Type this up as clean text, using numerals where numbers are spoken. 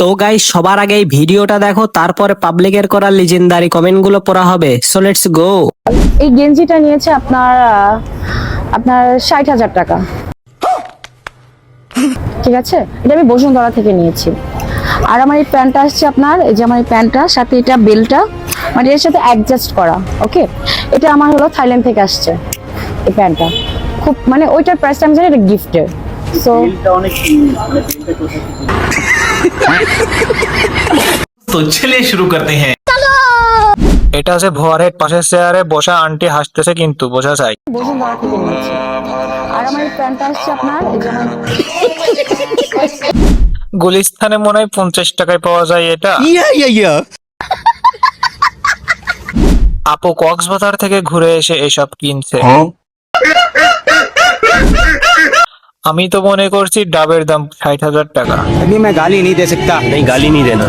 তো গাইস, সবার আগে এই ভিডিওটা দেখো, তারপরে পাবলিকের করা লিজেন্ডারি কমেন্ট গুলো পড়া হবে। So let's go. এই গেঞ্জিটা নিয়েছে আপনার ৬০,০০০ টাকা। ঠিক আছে, এটা আমি বসুন্ধরা থেকে নিয়েছি। আর আমার এই প্যান্টটা আসছে আপনার, এই যে আমার এই প্যান্টটা সাথে এটা বেল্টটা মানে এর সাথে অ্যাডজাস্ট করা। ওকে, এটা আমার হলো থাইল্যান্ড থেকে আসছে এই প্যান্টটা। খুব মানে ওইটার প্রাইসটা আমি জানি, এটা গিফটের। সো तो चलिए शुरू करते हैं। এটা আছে ভোয়ারের পাশের চেয়ারে বসা আন্টি হাসতেছে কিন্তু বোঝা যায়। বসুন্ধরা থেকে নিয়েছি। আর আমার এই প্যান্টটা আসছে আপনার, এই যে আমার গুলিস্তানে মনে হয় 50 টাকায় পাওয়া যায় এটা। আপু কক্সবাজার থেকে ঘুরে এসে এসব কিনছে। আমি তো মনে করছি ডাবের দাম ৬০,০০০ টাকা। अभी मैं गाली नहीं दे सकता। नहीं गाली नहीं देना।